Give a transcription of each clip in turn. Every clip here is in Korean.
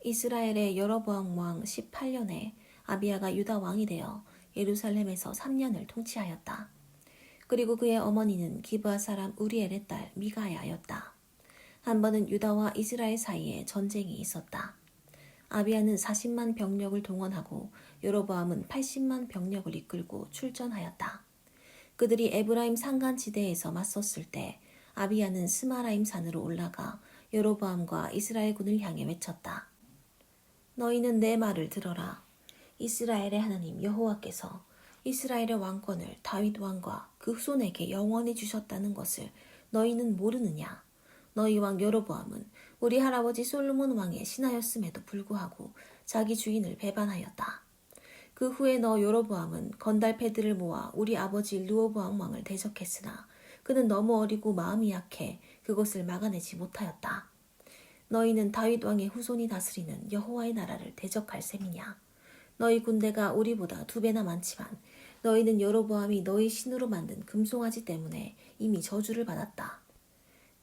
이스라엘의 여로보암 왕 18년에 아비야가 유다 왕이 되어 예루살렘에서 3년을 통치하였다. 그리고 그의 어머니는 기브아 사람 우리엘의 딸 미가야였다. 한 번은 유다와 이스라엘 사이에 전쟁이 있었다. 아비야는 40만 병력을 동원하고 여로보암은 80만 병력을 이끌고 출전하였다. 그들이 에브라임 산간지대에서 맞섰을 때 아비야는 스마라임 산으로 올라가 여로보암과 이스라엘 군을 향해 외쳤다. 너희는 내 말을 들어라. 이스라엘의 하나님 여호와께서 이스라엘의 왕권을 다윗 왕과 그 후손에게 영원히 주셨다는 것을 너희는 모르느냐? 너희 왕 여로보암은 우리 할아버지 솔로몬 왕의 신하였음에도 불구하고 자기 주인을 배반하였다. 그 후에 너 여로보암은 건달패들을 모아 우리 아버지 르호보암 왕을 대적했으나 그는 너무 어리고 마음이 약해 그것을 막아내지 못하였다. 너희는 다윗 왕의 후손이 다스리는 여호와의 나라를 대적할 셈이냐? 너희 군대가 우리보다 2배나 많지만 너희는 여로보암이 너희 신으로 만든 금송아지 때문에 이미 저주를 받았다.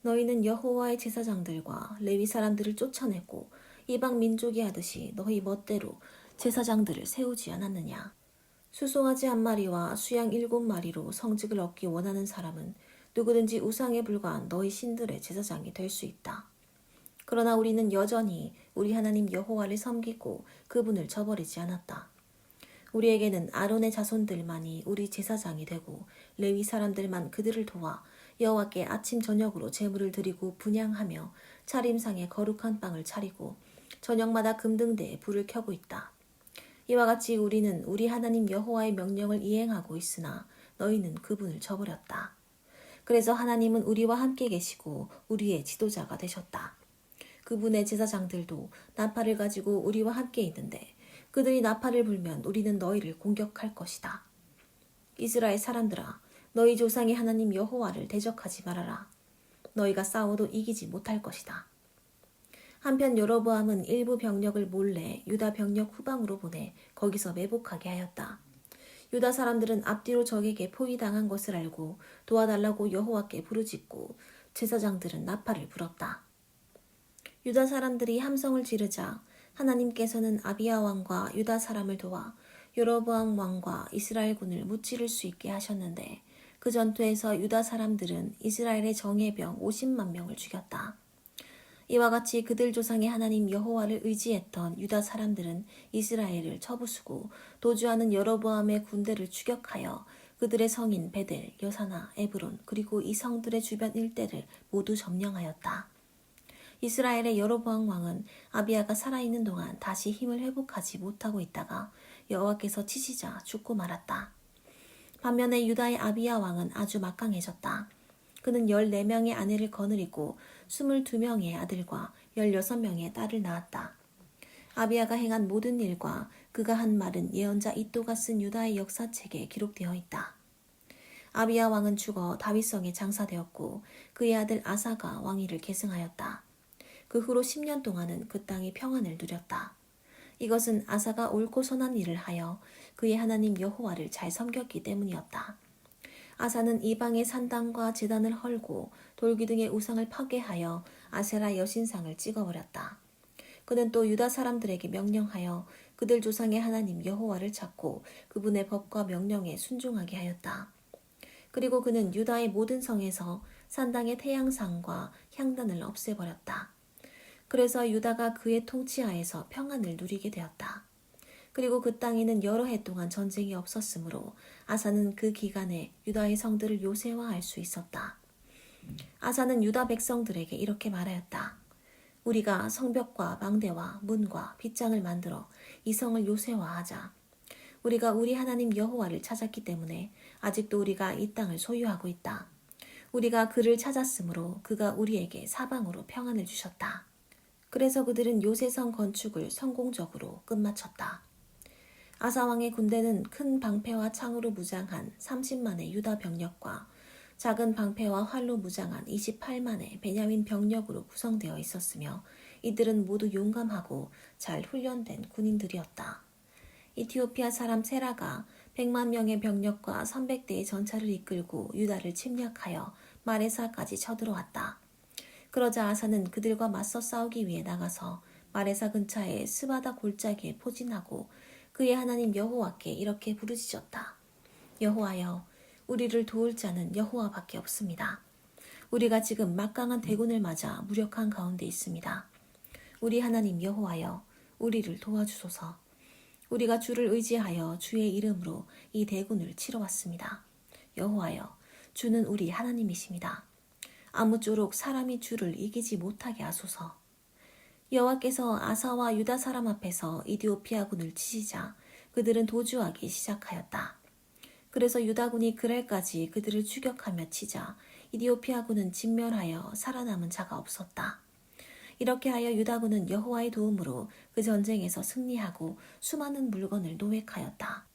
너희는 여호와의 제사장들과 레위 사람들을 쫓아내고 이방 민족이 하듯이 너희 멋대로 제사장들을 세우지 않았느냐? 수송아지 1마리와 수양 7마리로 성직을 얻기 원하는 사람은 누구든지 우상에 불과한 너희 신들의 제사장이 될 수 있다. 그러나 우리는 여전히 우리 하나님 여호와를 섬기고 그분을 저버리지 않았다. 우리에게는 아론의 자손들만이 우리 제사장이 되고 레위 사람들만 그들을 도와 여호와께 아침 저녁으로 제물을 드리고 분향하며 차림상에 거룩한 빵을 차리고 저녁마다 금등대에 불을 켜고 있다. 이와 같이 우리는 우리 하나님 여호와의 명령을 이행하고 있으나 너희는 그분을 저버렸다. 그래서 하나님은 우리와 함께 계시고 우리의 지도자가 되셨다. 그분의 제사장들도 나팔을 가지고 우리와 함께 있는데 그들이 나팔을 불면 우리는 너희를 공격할 것이다. 이스라엘 사람들아, 너희 조상의 하나님 여호와를 대적하지 말아라. 너희가 싸워도 이기지 못할 것이다. 한편 여로보암은 일부 병력을 몰래 유다 병력 후방으로 보내 거기서 매복하게 하였다. 유다 사람들은 앞뒤로 적에게 포위당한 것을 알고 도와달라고 여호와께 부르짖고 제사장들은 나팔을 불었다. 유다 사람들이 함성을 지르자 하나님께서는 아비야 왕과 유다 사람을 도와 여로보암 왕과 이스라엘 군을 무찌를 수 있게 하셨는데 그 전투에서 유다 사람들은 이스라엘의 정예병 50만 명을 죽였다. 이와 같이 그들 조상의 하나님 여호와를 의지했던 유다 사람들은 이스라엘을 쳐부수고 도주하는 여로보암의 군대를 추격하여 그들의 성인 베델, 여사나, 에브론 그리고 이 성들의 주변 일대를 모두 점령하였다. 이스라엘의 여로보암 왕은 아비야가 살아있는 동안 다시 힘을 회복하지 못하고 있다가 여호와께서 치시자 죽고 말았다. 반면에 유다의 아비야 왕은 아주 막강해졌다. 그는 14명의 아내를 거느리고 22명의 아들과 16명의 딸을 낳았다. 아비야가 행한 모든 일과 그가 한 말은 예언자 이또가 쓴 유다의 역사책에 기록되어 있다. 아비야 왕은 죽어 다윗성에 장사되었고 그의 아들 아사가 왕위를 계승하였다. 그 후로 10년 동안은 그 땅이 평안을 누렸다. 이것은 아사가 옳고 선한 일을 하여 그의 하나님 여호와를 잘 섬겼기 때문이었다. 아사는 이방의 산당과 제단을 헐고 돌기둥의 우상을 파괴하여 아세라 여신상을 찍어버렸다. 그는 또 유다 사람들에게 명령하여 그들 조상의 하나님 여호와를 찾고 그분의 법과 명령에 순종하게 하였다. 그리고 그는 유다의 모든 성에서 산당의 태양상과 향단을 없애버렸다. 그래서 유다가 그의 통치하에서 평안을 누리게 되었다. 그리고 그 땅에는 여러 해 동안 전쟁이 없었으므로 아사는 그 기간에 유다의 성들을 요새화할 수 있었다. 아사는 유다 백성들에게 이렇게 말하였다. 우리가 성벽과 망대와 문과 빗장을 만들어 이 성을 요새화하자. 우리가 우리 하나님 여호와를 찾았기 때문에 아직도 우리가 이 땅을 소유하고 있다. 우리가 그를 찾았으므로 그가 우리에게 사방으로 평안을 주셨다. 그래서 그들은 요새성 건축을 성공적으로 끝마쳤다. 아사왕의 군대는 큰 방패와 창으로 무장한 30만의 유다 병력과 작은 방패와 활로 무장한 28만의 베냐민 병력으로 구성되어 있었으며 이들은 모두 용감하고 잘 훈련된 군인들이었다. 이티오피아 사람 세라가 100만 명의 병력과 300대의 전차를 이끌고 유다를 침략하여 마레사까지 쳐들어왔다. 그러자 아사는 그들과 맞서 싸우기 위해 나가서 마레사 근처의 스바다 골짜기에 포진하고 그의 하나님 여호와께 이렇게 부르짖었다. 여호와여, 우리를 도울 자는 여호와밖에 없습니다. 우리가 지금 막강한 대군을 맞아 무력한 가운데 있습니다. 우리 하나님 여호와여, 우리를 도와주소서. 우리가 주를 의지하여 주의 이름으로 이 대군을 치러 왔습니다. 여호와여, 주는 우리 하나님이십니다. 아무쪼록 사람이 주를 이기지 못하게 하소서. 여호와께서 아사와 유다 사람 앞에서 이디오피아군을 치시자 그들은 도주하기 시작하였다. 그래서 유다군이 그랄까지 그들을 추격하며 치자 이디오피아군은 진멸하여 살아남은 자가 없었다. 이렇게 하여 유다군은 여호와의 도움으로 그 전쟁에서 승리하고 수많은 물건을 노획하였다.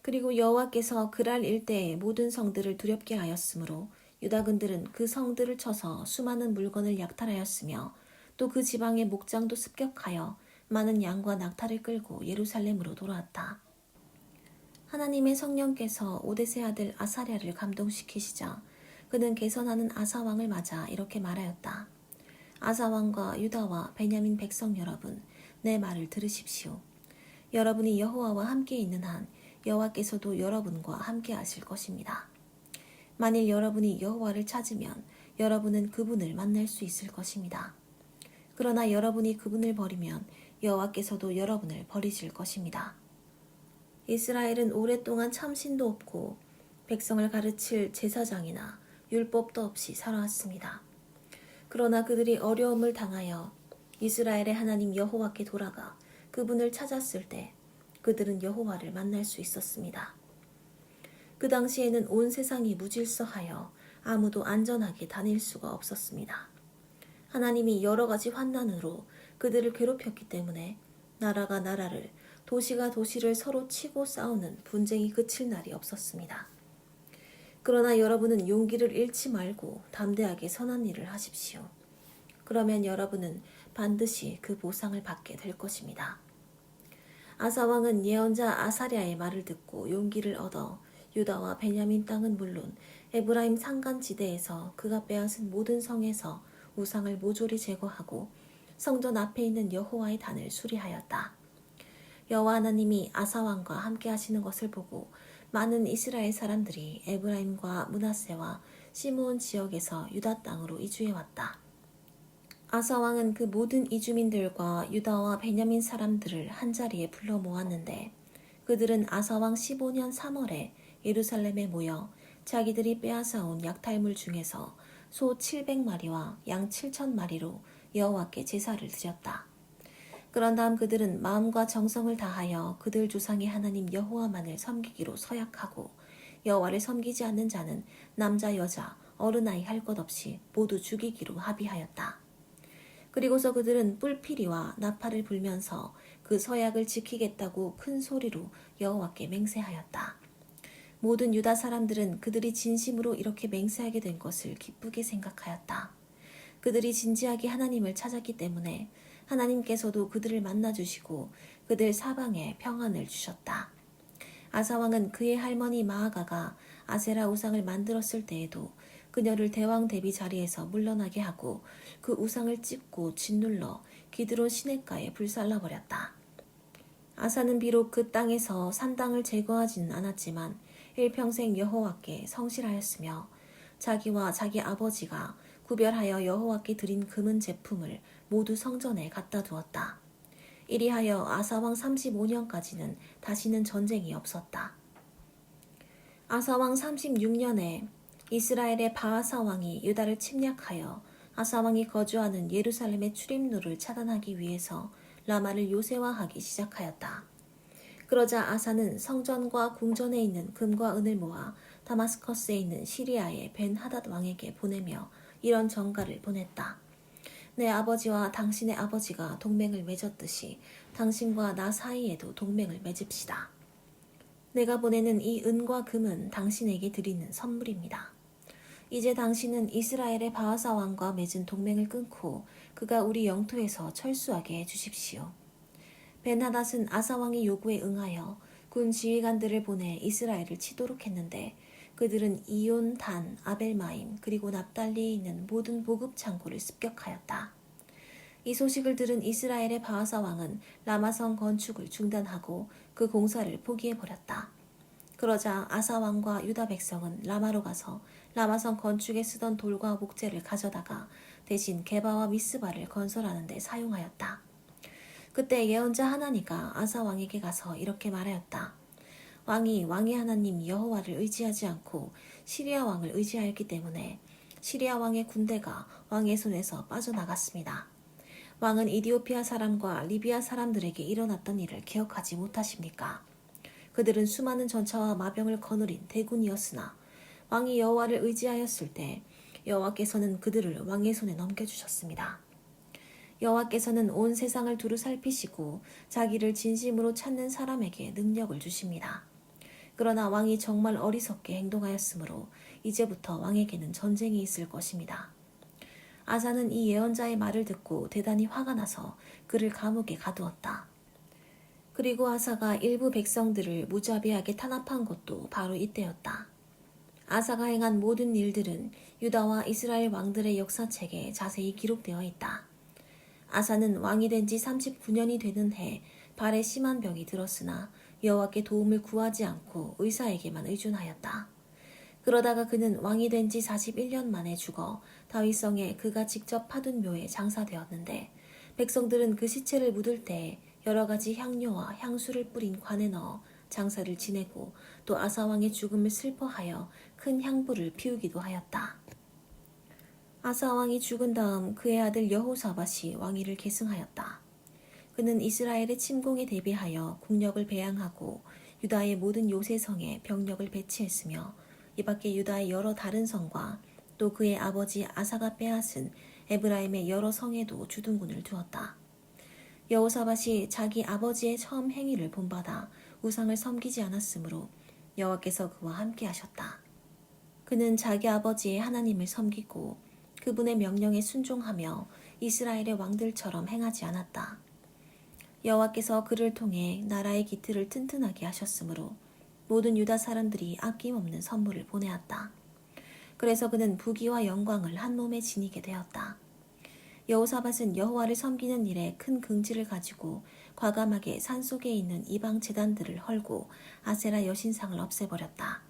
그리고 여호와께서 그랄 일대의 모든 성들을 두렵게 하였으므로 유다군들은 그 성들을 쳐서 수많은 물건을 약탈하였으며 또 그 지방의 목장도 습격하여 많은 양과 낙타를 끌고 예루살렘으로 돌아왔다. 하나님의 성령께서 오데세 아들 아사랴를 감동시키시자 그는 개선하는 아사 왕을 맞아 이렇게 말하였다. 아사 왕과 유다와 베냐민 백성 여러분, 내 말을 들으십시오. 여러분이 여호와와 함께 있는 한 여호와께서도 여러분과 함께 하실 것입니다. 만일 여러분이 여호와를 찾으면 여러분은 그분을 만날 수 있을 것입니다. 그러나 여러분이 그분을 버리면 여호와께서도 여러분을 버리실 것입니다. 이스라엘은 오랫동안 참신도 없고 백성을 가르칠 제사장이나 율법도 없이 살아왔습니다. 그러나 그들이 어려움을 당하여 이스라엘의 하나님 여호와께 돌아가 그분을 찾았을 때 그들은 여호와를 만날 수 있었습니다. 그 당시에는 온 세상이 무질서하여 아무도 안전하게 다닐 수가 없었습니다. 하나님이 여러 가지 환난으로 그들을 괴롭혔기 때문에 나라가 나라를, 도시가 도시를 서로 치고 싸우는 분쟁이 그칠 날이 없었습니다. 그러나 여러분은 용기를 잃지 말고 담대하게 선한 일을 하십시오. 그러면 여러분은 반드시 그 보상을 받게 될 것입니다. 아사 왕은 예언자 아사랴의 말을 듣고 용기를 얻어 유다와 베냐민 땅은 물론 에브라임 산간지대에서 그가 빼앗은 모든 성에서 우상을 모조리 제거하고 성전 앞에 있는 여호와의 단을 수리하였다. 여호와 하나님이 아사 왕과 함께 하시는 것을 보고 많은 이스라엘 사람들이 에브라임과 므낫세와 시므온 지역에서 유다 땅으로 이주해 왔다. 아사 왕은 그 모든 이주민들과 유다와 베냐민 사람들을 한자리에 불러 모았는데 그들은 아사 왕 15년 3월에 예루살렘에 모여 자기들이 빼앗아온 약탈물 중에서 소 700마리와 양 7,000마리로 여호와께 제사를 드렸다. 그런 다음 그들은 마음과 정성을 다하여 그들 조상의 하나님 여호와만을 섬기기로 서약하고 여호와를 섬기지 않는 자는 남자 여자 어른아이 할 것 없이 모두 죽이기로 합의하였다. 그리고서 그들은 뿔피리와 나팔을 불면서 그 서약을 지키겠다고 큰 소리로 여호와께 맹세하였다. 모든 유다 사람들은 그들이 진심으로 이렇게 맹세하게 된 것을 기쁘게 생각하였다. 그들이 진지하게 하나님을 찾았기 때문에 하나님께서도 그들을 만나주시고 그들 사방에 평안을 주셨다. 아사왕은 그의 할머니 마아가가 아세라 우상을 만들었을 때에도 그녀를 대왕 대비 자리에서 물러나게 하고 그 우상을 찢고 짓눌러 기드론 시냇가에 불살라버렸다. 아사는 비록 그 땅에서 산당을 제거하지는 않았지만 일평생 여호와께 성실하였으며 자기와 자기 아버지가 구별하여 여호와께 드린 금은 제품을 모두 성전에 갖다 두었다. 이리하여 아사왕 35년까지는 다시는 전쟁이 없었다. 아사왕 36년에 이스라엘의 바하사 왕이 유다를 침략하여 아사 왕이 거주하는 예루살렘의 출입로를 차단하기 위해서 라마를 요새화하기 시작하였다. 그러자 아사는 성전과 궁전에 있는 금과 은을 모아 다마스커스에 있는 시리아의 벤 하닷 왕에게 보내며 이런 전가를 보냈다. 내 아버지와 당신의 아버지가 동맹을 맺었듯이 당신과 나 사이에도 동맹을 맺읍시다. 내가 보내는 이 은과 금은 당신에게 드리는 선물입니다. 이제 당신은 이스라엘의 바하사 왕과 맺은 동맹을 끊고 그가 우리 영토에서 철수하게 해주십시오. 벤하닷은 아사 왕의 요구에 응하여 군 지휘관들을 보내 이스라엘을 치도록 했는데 그들은 이온, 단, 아벨마임 그리고 납달리에 있는 모든 보급 창고를 습격하였다. 이 소식을 들은 이스라엘의 바하사 왕은 라마성 건축을 중단하고 그 공사를 포기해버렸다. 그러자 아사 왕과 유다 백성은 라마로 가서 라마성 건축에 쓰던 돌과 목재를 가져다가 대신 게바와 미스바를 건설하는 데 사용하였다. 그때 예언자 하나니가 아사 왕에게 가서 이렇게 말하였다. 왕이 왕의 하나님 여호와를 의지하지 않고 시리아 왕을 의지하였기 때문에 시리아 왕의 군대가 왕의 손에서 빠져나갔습니다. 왕은 이디오피아 사람과 리비아 사람들에게 일어났던 일을 기억하지 못하십니까? 그들은 수많은 전차와 마병을 거느린 대군이었으나 왕이 여호와를 의지하였을 때 여호와께서는 그들을 왕의 손에 넘겨주셨습니다. 여호와께서는 온 세상을 두루 살피시고 자기를 진심으로 찾는 사람에게 능력을 주십니다. 그러나 왕이 정말 어리석게 행동하였으므로 이제부터 왕에게는 전쟁이 있을 것입니다. 아사는 이 예언자의 말을 듣고 대단히 화가 나서 그를 감옥에 가두었다. 그리고 아사가 일부 백성들을 무자비하게 탄압한 것도 바로 이때였다. 아사가 행한 모든 일들은 유다와 이스라엘 왕들의 역사책에 자세히 기록되어 있다. 아사는 왕이 된 지 39년이 되는 해 발에 심한 병이 들었으나 여호와께 도움을 구하지 않고 의사에게만 의존하였다. 그러다가 그는 왕이 된 지 41년 만에 죽어 다윗성에 그가 직접 파둔 묘에 장사되었는데 백성들은 그 시체를 묻을 때 여러 가지 향료와 향수를 뿌린 관에 넣어 장사를 지내고 또 아사 왕의 죽음을 슬퍼하여 큰 향불을 피우기도 하였다. 아사 왕이 죽은 다음 그의 아들 여호사밧이 왕위를 계승하였다. 그는 이스라엘의 침공에 대비하여 국력을 배양하고 유다의 모든 요새성에 병력을 배치했으며 이 밖에 유다의 여러 다른 성과 또 그의 아버지 아사가 빼앗은 에브라임의 여러 성에도 주둔군을 두었다. 여호사밧이 자기 아버지의 처음 행위를 본받아 우상을 섬기지 않았으므로 여호와께서 그와 함께 하셨다. 그는 자기 아버지의 하나님을 섬기고 그분의 명령에 순종하며 이스라엘의 왕들처럼 행하지 않았다. 여호와께서 그를 통해 나라의 기틀을 튼튼하게 하셨으므로 모든 유다 사람들이 아낌없는 선물을 보내었다. 그래서 그는 부귀와 영광을 한 몸에 지니게 되었다. 여호사밧은 여호와를 섬기는 일에 큰 긍지를 가지고 과감하게 산속에 있는 이방 제단들을 헐고 아세라 여신상을 없애버렸다.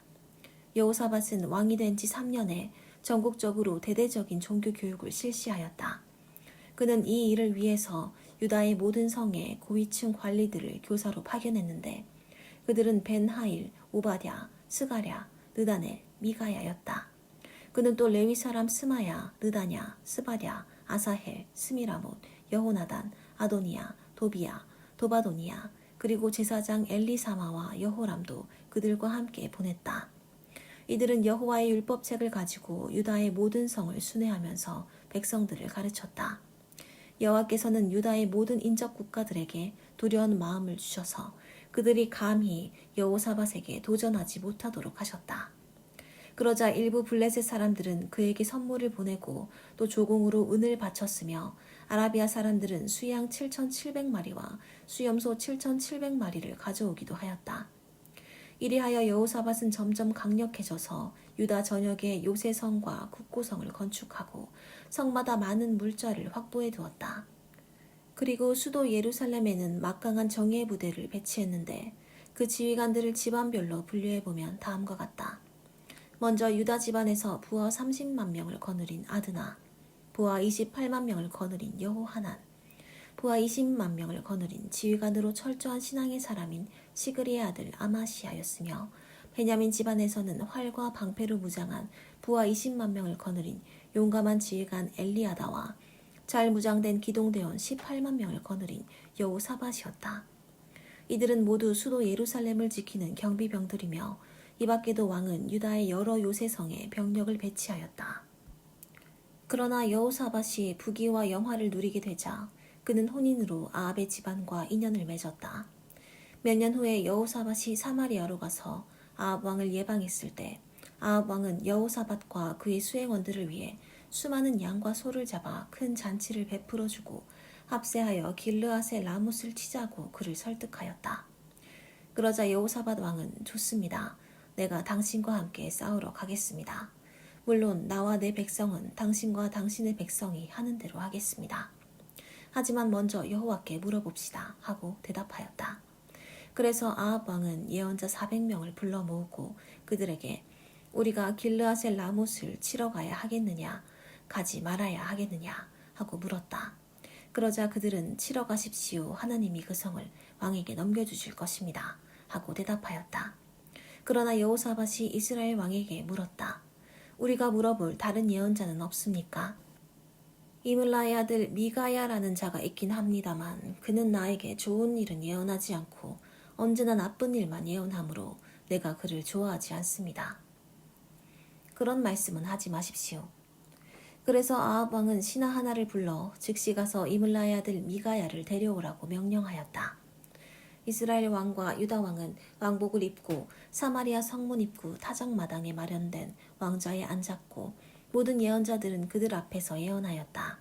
여호사밧은 왕이 된 지 3년에 전국적으로 대대적인 종교 교육을 실시하였다. 그는 이 일을 위해서 유다의 모든 성에 고위층 관리들을 교사로 파견했는데 그들은 벤하일, 오바댜, 스가랴, 느다넬, 미가야였다. 그는 또 레위 사람 스마야, 느다냐, 스바랴, 아사헬, 스미라못, 여호나단, 아도니야, 도비야, 도바도니야, 그리고 제사장 엘리사마와 여호람도 그들과 함께 보냈다. 이들은 여호와의 율법책을 가지고 유다의 모든 성을 순회하면서 백성들을 가르쳤다. 여호와께서는 유다의 모든 인접 국가들에게 두려운 마음을 주셔서 그들이 감히 여호사밧에게 도전하지 못하도록 하셨다. 그러자 일부 블레셋 사람들은 그에게 선물을 보내고 또 조공으로 은을 바쳤으며 아라비아 사람들은 수양 7,700마리와 수염소 7,700마리를 가져오기도 하였다. 이리하여 여호사밧은 점점 강력해져서 유다 전역에 요새성과 국고성을 건축하고 성마다 많은 물자를 확보해 두었다. 그리고 수도 예루살렘에는 막강한 정예 부대를 배치했는데 그 지휘관들을 집안별로 분류해보면 다음과 같다. 먼저 유다 집안에서 부하 30만 명을 거느린 아드나, 부하 28만 명을 거느린 여호하난, 부하 20만 명을 거느린 지휘관으로 철저한 신앙의 사람인 시그리의 아들 아마시아였으며 베냐민 집안에서는 활과 방패로 무장한 부하 20만 명을 거느린 용감한 지휘관 엘리아다와 잘 무장된 기동대원 18만 명을 거느린 여호사밧이었다. 이들은 모두 수도 예루살렘을 지키는 경비병들이며 이 밖에도 왕은 유다의 여러 요새성에 병력을 배치하였다. 그러나 여호사밧이 부귀와 영화를 누리게 되자 그는 혼인으로 아합의 집안과 인연을 맺었다. 몇 년 후에 여호사밧이 사마리아로 가서 아합 왕을 예방했을 때 아합 왕은 여호사밧과 그의 수행원들을 위해 수많은 양과 소를 잡아 큰 잔치를 베풀어주고 합세하여 길르앗의 라못을 치자고 그를 설득하였다. 그러자 여호사밧 왕은 좋습니다. 내가 당신과 함께 싸우러 가겠습니다. 물론 나와 내 백성은 당신과 당신의 백성이 하는 대로 하겠습니다. 하지만 먼저 여호와께 물어봅시다 하고 대답하였다. 그래서 아합 왕은 예언자 400명을 불러 모으고 그들에게 우리가 길르앗의 라못을 치러 가야 하겠느냐 가지 말아야 하겠느냐 하고 물었다. 그러자 그들은 치러 가십시오. 하나님이 그 성을 왕에게 넘겨주실 것입니다. 하고 대답하였다. 그러나 여호사밧이 이스라엘 왕에게 물었다. 우리가 물어볼 다른 예언자는 없습니까? 이물라의 아들 미가야라는 자가 있긴 합니다만 그는 나에게 좋은 일은 예언하지 않고 언제나 나쁜 일만 예언하므로 내가 그를 좋아하지 않습니다. 그런 말씀은 하지 마십시오. 그래서 아합 왕은 신하 하나를 불러 즉시 가서 이물라의 아들 미가야를 데려오라고 명령하였다. 이스라엘 왕과 유다 왕은 왕복을 입고 사마리아 성문 입구 타작마당에 마련된 왕좌에 앉았고 모든 예언자들은 그들 앞에서 예언하였다.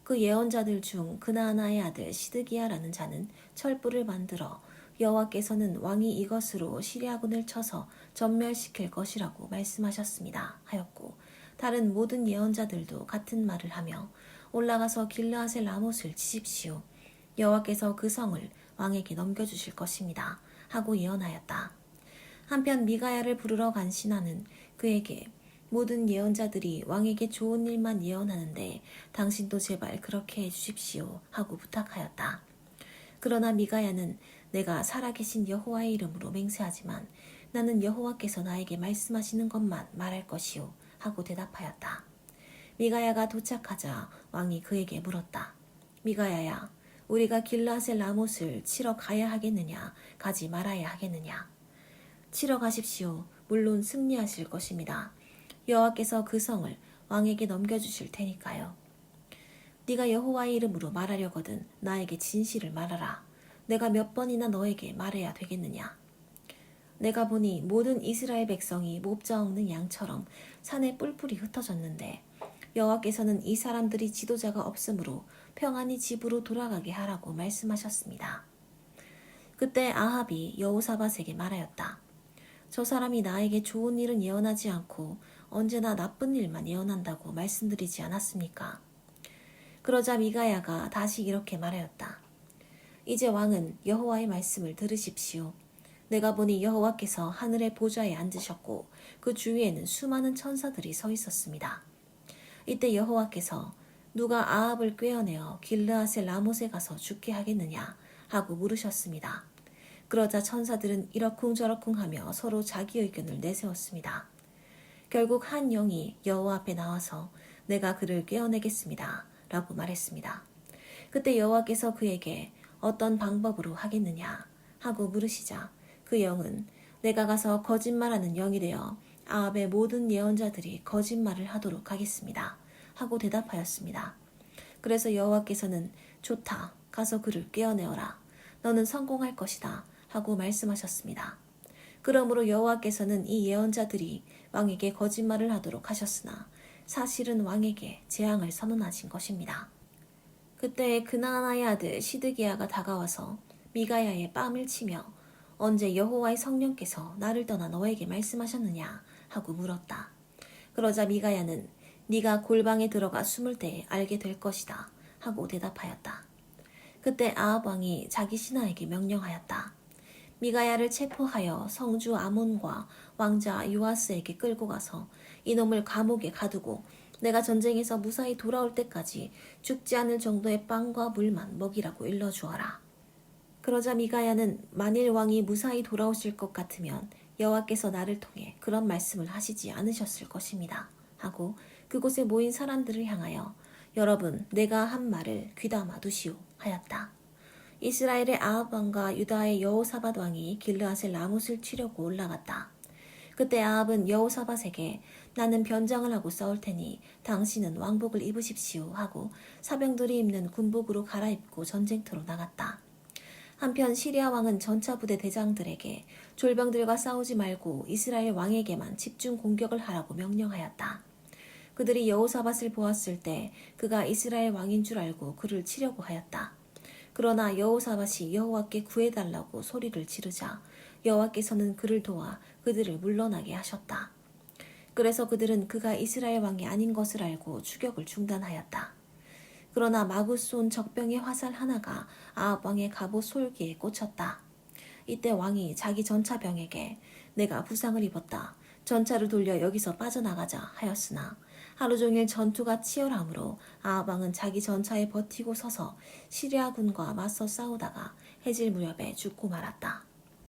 그 예언자들 중 그나아나의 아들 시드기야라는 자는 철불을 만들어 여호와께서는 왕이 이것으로 시리아군을 쳐서 전멸시킬 것이라고 말씀하셨습니다 하였고 다른 모든 예언자들도 같은 말을 하며 올라가서 길르앗의 라못을 치십시오. 여호와께서 그 성을 왕에게 넘겨주실 것입니다 하고 예언하였다. 한편 미가야를 부르러 간 신하는 그에게 모든 예언자들이 왕에게 좋은 일만 예언하는데 당신도 제발 그렇게 해주십시오 하고 부탁하였다. 그러나 미가야는 내가 살아계신 여호와의 이름으로 맹세하지만 나는 여호와께서 나에게 말씀하시는 것만 말할 것이오 하고 대답하였다. 미가야가 도착하자 왕이 그에게 물었다. 미가야야, 우리가 길르앗의 라못을 치러 가야 하겠느냐 가지 말아야 하겠느냐? 치러 가십시오. 물론 승리하실 것입니다. 여호와께서 그 성을 왕에게 넘겨주실 테니까요. 네가 여호와의 이름으로 말하려거든 나에게 진실을 말하라. 내가 몇 번이나 너에게 말해야 되겠느냐? 내가 보니 모든 이스라엘 백성이 몹자 없는 양처럼 산에 뿔뿔이 흩어졌는데 여호와께서는 이 사람들이 지도자가 없으므로 평안히 집으로 돌아가게 하라고 말씀하셨습니다. 그때 아합이 여호사밧에게 말하였다. 저 사람이 나에게 좋은 일은 예언하지 않고 언제나 나쁜 일만 예언한다고 말씀드리지 않았습니까? 그러자 미가야가 다시 이렇게 말하였다. 이제 왕은 여호와의 말씀을 들으십시오. 내가 보니 여호와께서 하늘의 보좌에 앉으셨고 그 주위에는 수많은 천사들이 서 있었습니다. 이때 여호와께서 누가 아합을 꿰어내어 길르앗의 라못에 가서 죽게 하겠느냐 하고 물으셨습니다. 그러자 천사들은 이러쿵저러쿵 하며 서로 자기 의견을 내세웠습니다. 결국 한 영이 여호와 앞에 나와서 내가 그를 꿰어내겠습니다 라고 말했습니다. 그때 여호와께서 그에게 어떤 방법으로 하겠느냐 하고 물으시자 그 영은 내가 가서 거짓말하는 영이 되어 아합의 모든 예언자들이 거짓말을 하도록 하겠습니다 하고 대답하였습니다. 그래서 여호와께서는 좋다. 가서 그를 꿰어내어라. 너는 성공할 것이다 하고 말씀하셨습니다. 그러므로 여호와께서는 이 예언자들이 왕에게 거짓말을 하도록 하셨으나 사실은 왕에게 재앙을 선언하신 것입니다. 그때 그나아나의 아들 시드기야가 다가와서 미가야의 뺨을 치며 언제 여호와의 성령께서 나를 떠나 너에게 말씀하셨느냐 하고 물었다. 그러자 미가야는 네가 골방에 들어가 숨을 때에 알게 될 것이다 하고 대답하였다. 그때 아합 왕이 자기 신하에게 명령하였다. 미가야를 체포하여 성주 아몬과 왕자 요아스에게 끌고 가서 이놈을 감옥에 가두고 내가 전쟁에서 무사히 돌아올 때까지 죽지 않을 정도의 빵과 물만 먹이라고 일러주어라. 그러자 미가야는 만일 왕이 무사히 돌아오실 것 같으면 여호와께서 나를 통해 그런 말씀을 하시지 않으셨을 것입니다 하고 그곳에 모인 사람들을 향하여 여러분 내가 한 말을 귀담아 두시오 하였다. 이스라엘의 아합 왕과 유다의 여호사밧 왕이 길르앗의 라못을 치려고 올라갔다. 그때 아합은 여호사밧에게 나는 변장을 하고 싸울 테니 당신은 왕복을 입으십시오 하고 사병들이 입는 군복으로 갈아입고 전쟁터로 나갔다. 한편 시리아 왕은 전차부대 대장들에게 졸병들과 싸우지 말고 이스라엘 왕에게만 집중 공격을 하라고 명령하였다. 그들이 여호사밧을 보았을 때 그가 이스라엘 왕인 줄 알고 그를 치려고 하였다. 그러나 여호사밧이 여호와께 구해달라고 소리를 지르자 여호와께서는 그를 도와 그들을 물러나게 하셨다. 그래서 그들은 그가 이스라엘 왕이 아닌 것을 알고 추격을 중단하였다. 그러나 마구 쏜 적병의 화살 하나가 아합 왕의 갑옷 솔기에 꽂혔다. 이때 왕이 자기 전차병에게 내가 부상을 입었다. 전차를 돌려 여기서 빠져나가자 하였으나 하루 종일 전투가 치열하므로 아합 왕은 자기 전차에 버티고 서서 시리아군과 맞서 싸우다가 해질 무렵에 죽고 말았다.